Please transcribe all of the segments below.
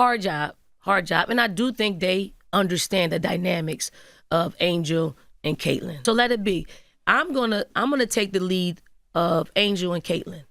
hard job. And I do think they understand the dynamics of Angel and Caitlin. So let it be. I'm gonna take the lead of Angel and Caitlin.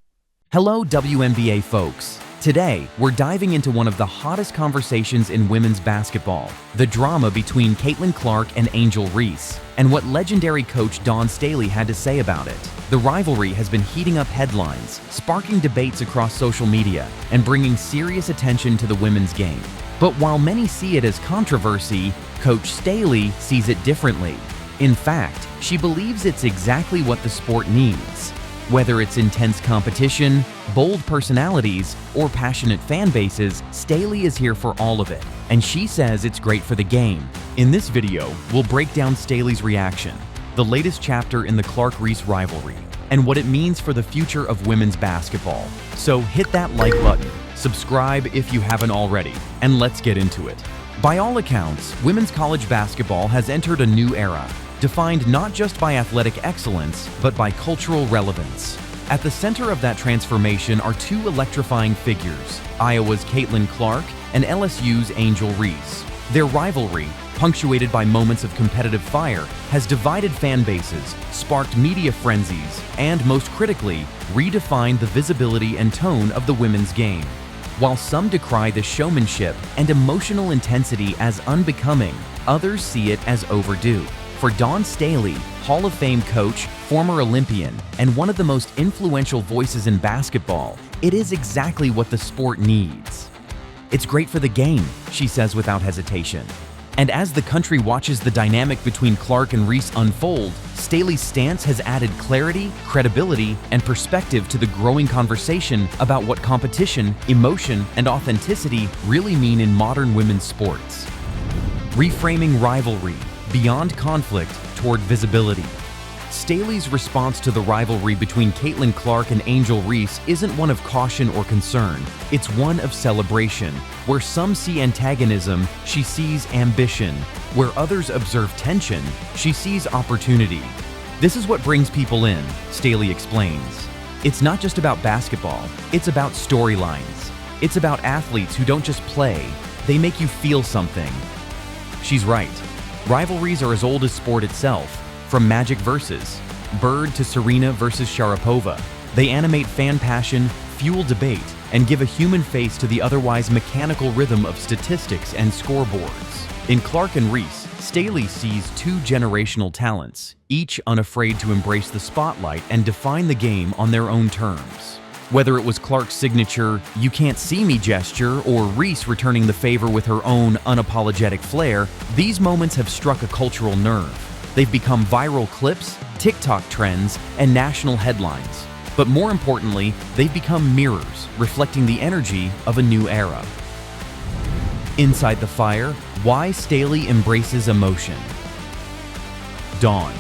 Hello, WNBA folks. Today, we're diving into one of the hottest conversations in women's basketball, the drama between Caitlin Clark and Angel Reese, and what legendary coach Dawn Staley had to say about it. The rivalry has been heating up headlines, sparking debates across social media, and bringing serious attention to the women's game. But while many see it as controversy, Coach Staley sees it differently. In fact, she believes it's exactly what the sport needs. Whether it's intense competition, bold personalities, or passionate fan bases, Staley is here for all of it, and she says it's great for the game. In this video, we'll break down Staley's reaction, the latest chapter in the Clark-Reese rivalry, and what it means for the future of women's basketball. So hit that like button, subscribe if you haven't already, and let's get into it. By all accounts, women's college basketball has entered a new era, defined not just by athletic excellence, but by cultural relevance. At the center of that transformation are two electrifying figures, Iowa's Caitlin Clark and LSU's Angel Reese. Their rivalry, punctuated by moments of competitive fire, has divided fan bases, sparked media frenzies, and most critically, redefined the visibility and tone of the women's game. While some decry the showmanship and emotional intensity as unbecoming, others see it as overdue. For Dawn Staley, Hall of Fame coach, former Olympian, and one of the most influential voices in basketball, it is exactly what the sport needs. It's great for the game, she says without hesitation. And as the country watches the dynamic between Clark and Reese unfold, Staley's stance has added clarity, credibility, and perspective to the growing conversation about what competition, emotion, and authenticity really mean in modern women's sports. Reframing rivalry beyond conflict toward visibility. Staley's response to the rivalry between Caitlin Clark and Angel Reese isn't one of caution or concern. It's one of celebration. Where some see antagonism, she sees ambition. Where others observe tension, she sees opportunity. This is what brings people in, Staley explains. It's not just about basketball, it's about storylines. It's about athletes who don't just play, they make you feel something. She's right. Rivalries are as old as sport itself, from Magic versus Bird to Serena versus Sharapova. They animate fan passion, fuel debate, and give a human face to the otherwise mechanical rhythm of statistics and scoreboards. In Clark and Reese, Staley sees two generational talents, each unafraid to embrace the spotlight and define the game on their own terms. Whether it was Clark's signature "you can't see me" gesture or Reese returning the favor with her own unapologetic flair, these moments have struck a cultural nerve. They've become viral clips, TikTok trends, and national headlines. But more importantly, they've become mirrors, reflecting the energy of a new era. Inside the Fire, why Staley embraces emotion. Dawn.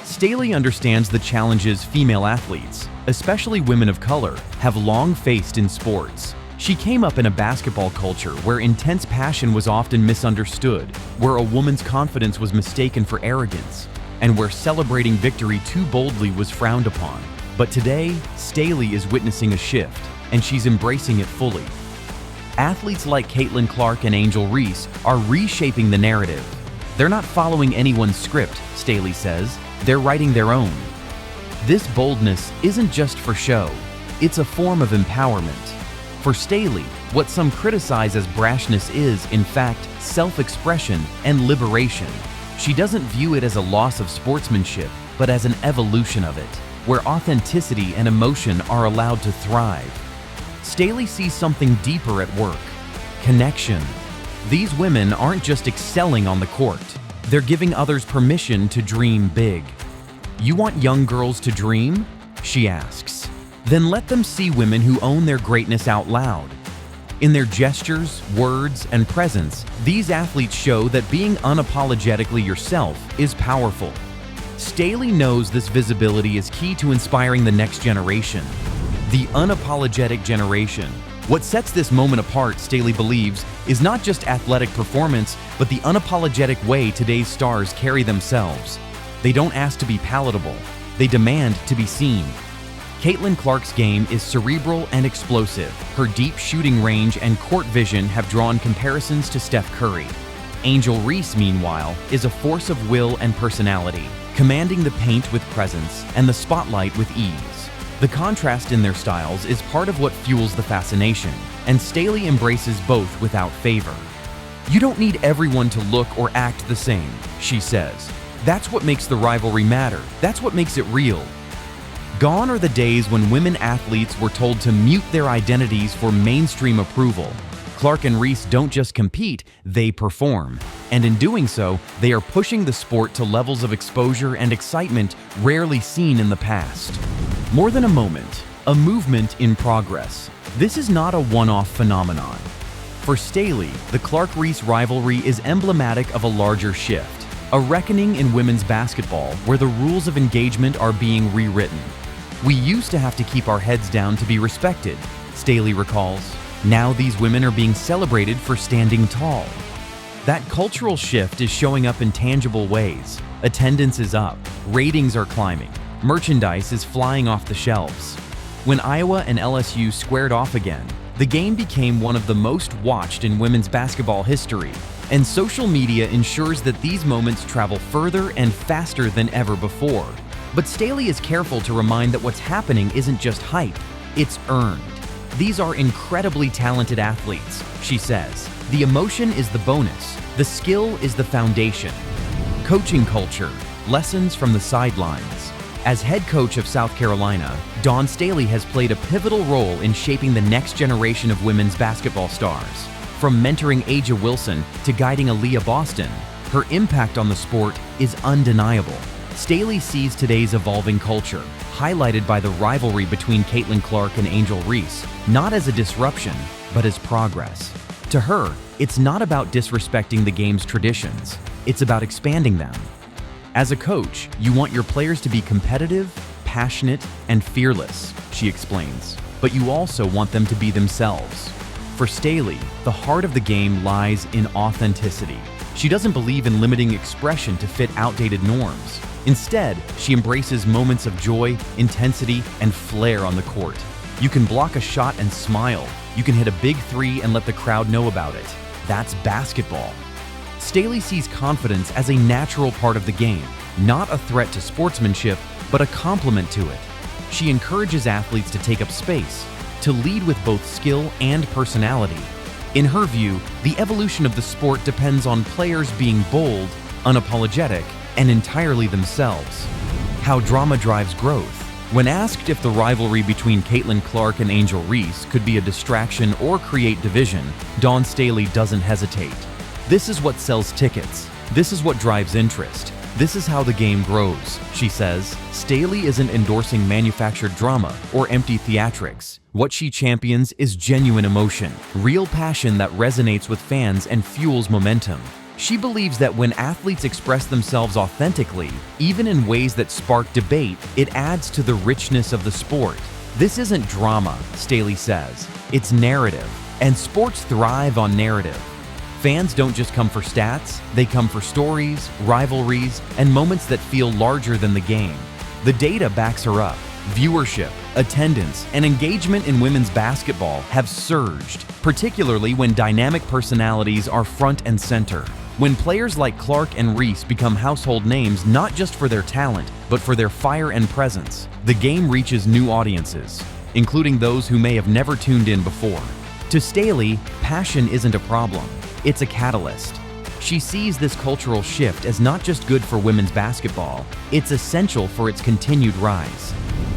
Staley understands the challenges female athletes, especially women of color, have long faced in sports. She came up in a basketball culture where intense passion was often misunderstood, where a woman's confidence was mistaken for arrogance, and where celebrating victory too boldly was frowned upon. But today, Staley is witnessing a shift, and she's embracing it fully. Athletes like Caitlin Clark and Angel Reese are reshaping the narrative. They're not following anyone's script, Staley says, they're writing their own. This boldness isn't just for show, it's a form of empowerment. For Staley, what some criticize as brashness is, in fact, self-expression and liberation. She doesn't view it as a loss of sportsmanship, but as an evolution of it, where authenticity and emotion are allowed to thrive. Staley sees something deeper at work: connection. These women aren't just excelling on the court, they're giving others permission to dream big. You want young girls to dream? She asks. Then let them see women who own their greatness out loud. In their gestures, words, and presence, these athletes show that being unapologetically yourself is powerful. Staley knows this visibility is key to inspiring the next generation. The unapologetic generation. What sets this moment apart, Staley believes, is not just athletic performance, but the unapologetic way today's stars carry themselves. They don't ask to be palatable, they demand to be seen. Caitlin Clark's game is cerebral and explosive. Her deep shooting range and court vision have drawn comparisons to Steph Curry. Angel Reese, meanwhile, is a force of will and personality, commanding the paint with presence and the spotlight with ease. The contrast in their styles is part of what fuels the fascination, and Staley embraces both without favor. "You don't need everyone to look or act the same," she says. "That's what makes the rivalry matter. That's what makes it real." Gone are the days when women athletes were told to mute their identities for mainstream approval. Clark and Reese don't just compete, they perform. And in doing so, they are pushing the sport to levels of exposure and excitement rarely seen in the past. More than a moment, a movement in progress. This is not a one-off phenomenon. For Staley, the Clark-Reese rivalry is emblematic of a larger shift, a reckoning in women's basketball where the rules of engagement are being rewritten. "We used to have to keep our heads down to be respected," Staley recalls. "Now these women are being celebrated for standing tall." That cultural shift is showing up in tangible ways. Attendance is up, ratings are climbing, merchandise is flying off the shelves. When Iowa and LSU squared off again, the game became one of the most watched in women's basketball history, and social media ensures that these moments travel further and faster than ever before. But Staley is careful to remind that what's happening isn't just hype, it's earned. "These are incredibly talented athletes," she says. "The emotion is the bonus, the skill is the foundation." Coaching culture, lessons from the sidelines. As head coach of South Carolina, Dawn Staley has played a pivotal role in shaping the next generation of women's basketball stars. From mentoring Aja Wilson to guiding Aaliyah Boston, her impact on the sport is undeniable. Staley sees today's evolving culture, highlighted by the rivalry between Caitlin Clark and Angel Reese, not as a disruption, but as progress. To her, it's not about disrespecting the game's traditions, it's about expanding them. "As a coach, you want your players to be competitive, passionate, and fearless," she explains, "but you also want them to be themselves." For Staley, the heart of the game lies in authenticity. She doesn't believe in limiting expression to fit outdated norms. Instead, she embraces moments of joy, intensity, and flair on the court. You can block a shot and smile. You can hit a big three and let the crowd know about it. That's basketball. Staley sees confidence as a natural part of the game, not a threat to sportsmanship, but a complement to it. She encourages athletes to take up space, to lead with both skill and personality. In her view, the evolution of the sport depends on players being bold, unapologetic, and entirely themselves. How drama drives growth. When asked if the rivalry between Caitlin Clark and Angel Reese could be a distraction or create division, Dawn Staley doesn't hesitate. "This is what sells tickets. This is what drives interest. This is how the game grows," she says. Staley isn't endorsing manufactured drama or empty theatrics. What she champions is genuine emotion, real passion that resonates with fans and fuels momentum. She believes that when athletes express themselves authentically, even in ways that spark debate, it adds to the richness of the sport. "This isn't drama," Staley says. "It's narrative, and sports thrive on narrative." Fans don't just come for stats, they come for stories, rivalries, and moments that feel larger than the game. The data backs her up. Viewership, attendance, and engagement in women's basketball have surged, particularly when dynamic personalities are front and center. When players like Clark and Reese become household names not just for their talent, but for their fire and presence, the game reaches new audiences, including those who may have never tuned in before. To Staley, passion isn't a problem, it's a catalyst. She sees this cultural shift as not just good for women's basketball, it's essential for its continued rise.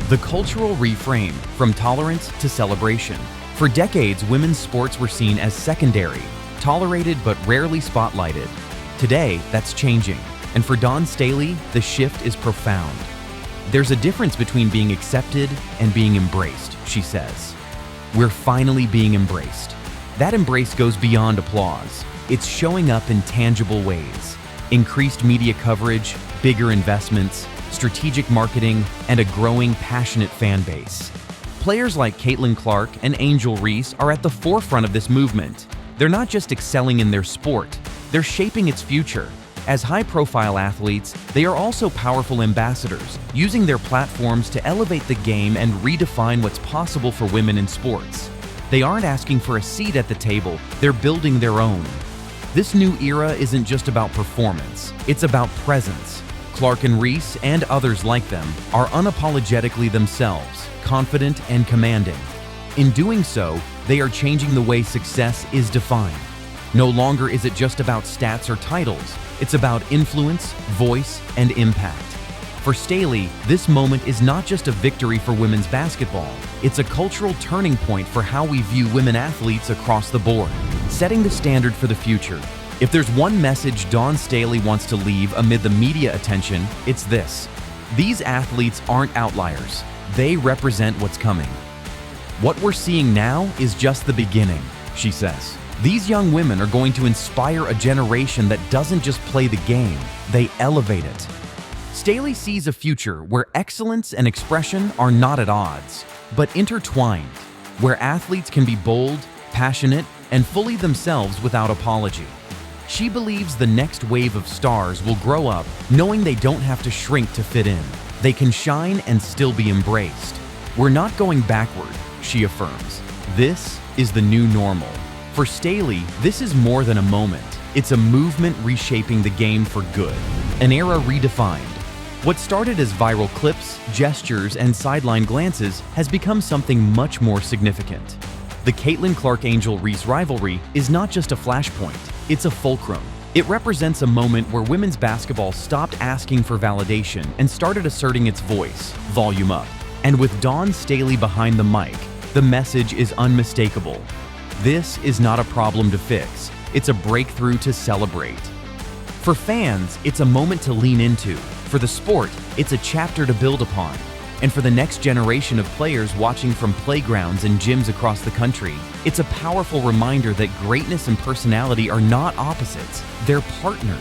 The cultural reframe from tolerance to celebration. For decades, women's sports were seen as secondary, tolerated but rarely spotlighted. Today, that's changing, and for Dawn Staley, the shift is profound. "There's a difference between being accepted and being embraced," she says. "We're finally being embraced. That embrace goes beyond applause. It's showing up in tangible ways. Increased media coverage, bigger investments, strategic marketing, and a growing, passionate fan base." Players like Caitlin Clark and Angel Reese are at the forefront of this movement. They're not just excelling in their sport, they're shaping its future. As high-profile athletes, they are also powerful ambassadors, using their platforms to elevate the game and redefine what's possible for women in sports. They aren't asking for a seat at the table, they're building their own. This new era isn't just about performance, it's about presence. Clark and Reese, and others like them, are unapologetically themselves, confident and commanding. In doing so, they are changing the way success is defined. No longer is it just about stats or titles, it's about influence, voice, and impact. For Staley, this moment is not just a victory for women's basketball, it's a cultural turning point for how we view women athletes across the board, setting the standard for the future. If there's one message Dawn Staley wants to leave amid the media attention, it's this: these athletes aren't outliers, they represent what's coming. What we're seeing now is just the beginning, she says. These young women are going to inspire a generation that doesn't just play the game, they elevate it. Staley sees a future where excellence and expression are not at odds, but intertwined, where athletes can be bold, passionate, and fully themselves without apology. She believes the next wave of stars will grow up knowing they don't have to shrink to fit in. They can shine and still be embraced. We're not going backward, she affirms. This is the new normal. For Staley, this is more than a moment. It's a movement reshaping the game for good. An era redefined. What started as viral clips, gestures, and sideline glances has become something much more significant. The Caitlin Clark-Angel Reese rivalry is not just a flashpoint, it's a fulcrum. It represents a moment where women's basketball stopped asking for validation and started asserting its voice, volume up. And with Dawn Staley behind the mic, the message is unmistakable. This is not a problem to fix, it's a breakthrough to celebrate. For fans, it's a moment to lean into. For the sport, it's a chapter to build upon. And for the next generation of players watching from playgrounds and gyms across the country, it's a powerful reminder that greatness and personality are not opposites, they're partners.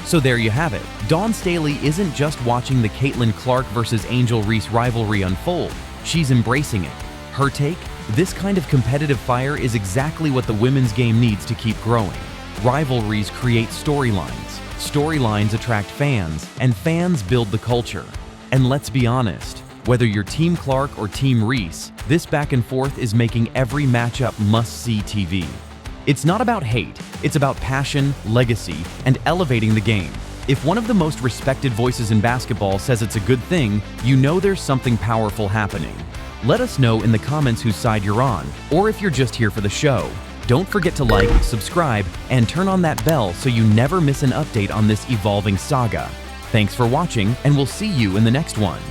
So there you have it. Dawn Staley isn't just watching the Caitlin Clark versus Angel Reese rivalry unfold, she's embracing it. Her take? This kind of competitive fire is exactly what the women's game needs to keep growing. Rivalries create storylines, storylines attract fans, and fans build the culture. And let's be honest, whether you're Team Clark or Team Reese, this back and forth is making every matchup must-see TV. It's not about hate, it's about passion, legacy, and elevating the game. If one of the most respected voices in basketball says it's a good thing, you know there's something powerful happening. Let us know in the comments whose side you're on, or if you're just here for the show. Don't forget to like, subscribe, and turn on that bell so you never miss an update on this evolving saga. Thanks for watching, and we'll see you in the next one.